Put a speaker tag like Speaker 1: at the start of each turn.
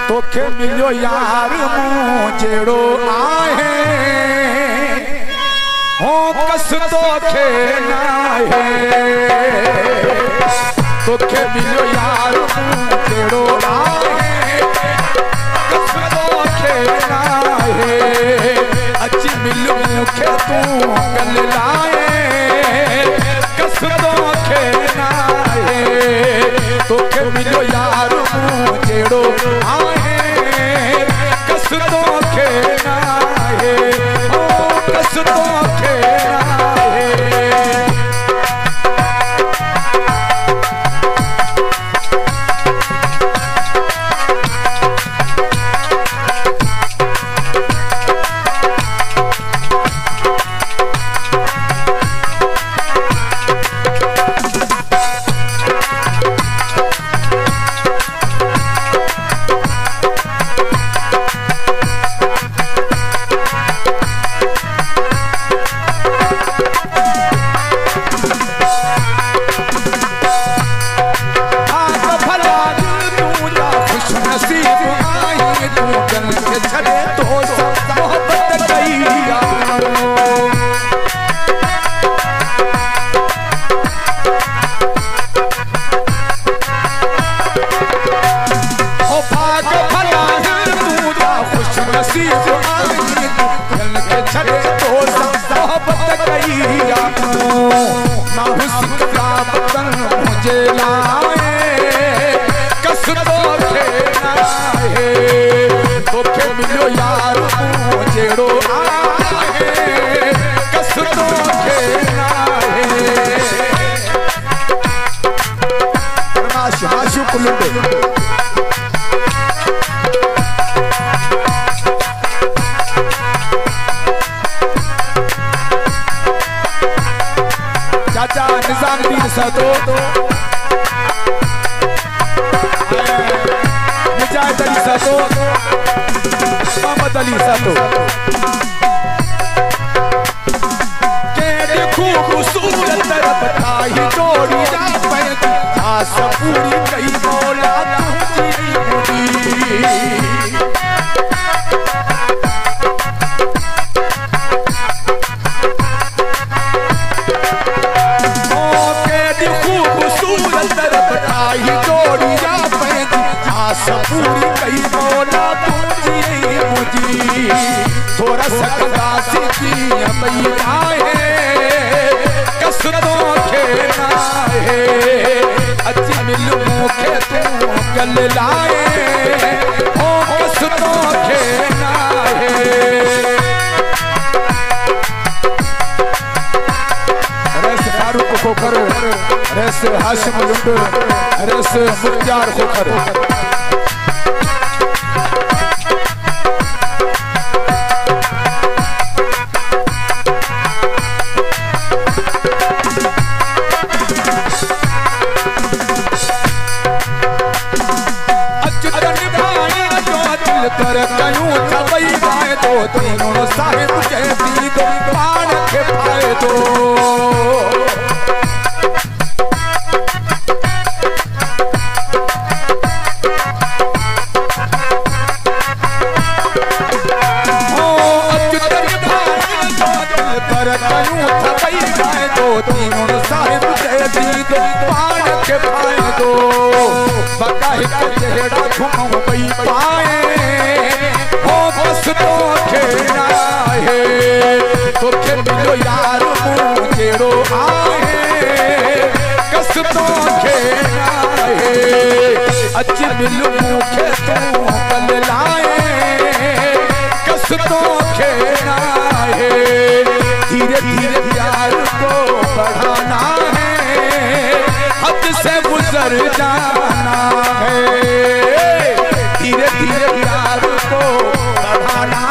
Speaker 1: तोखे मिलो यार मुझेड़ो आहे हो कस तोखे नाहे तोखे मिलो यार मुझेड़ो आहे कस तोखे नाहे अची मिलो मुखे तू गल लाए कस तोखे नाहे तोखे मिलो यार मुझेड़ो आहे कस तोखे नाहे ओ कस तोखे नाहे चाचा निजामुद्दीन सातो मुजाहिद अली सातो मोहम्मद अली सातो के देखो खूबसूरत तरफ ताही जोड़ी जा पे आस पूरी कई मौला तुझी पूरी कई मौला तुझी मुझी थोड़ा सकदा सी मैया है कस तोखे नाहे अची मिल मुखे तू गल लाए हो कस तोखे नाहे रस फारूक खोखर रस हाशिम लुंड रस मुख्तार खोखर कर कयूं छवई गाए तो तीनों साहिब के दीद पान के पाए तो कर कयूं छवई गाए तो तीनों साहिब के दीद पान के पाए तो बका हिक चेहरा घुम पई पाए तोखे नाहे तोखे मिलो यार मुझेड़ो आहे कस तोखे नाहे अची मिल मुखे तू गल लाए कस तोखे नाहे धीरे धीरे प्यार को बढ़ाना है हद से गुजर जाना है धीरे धीरे प्यार को बढ़ाना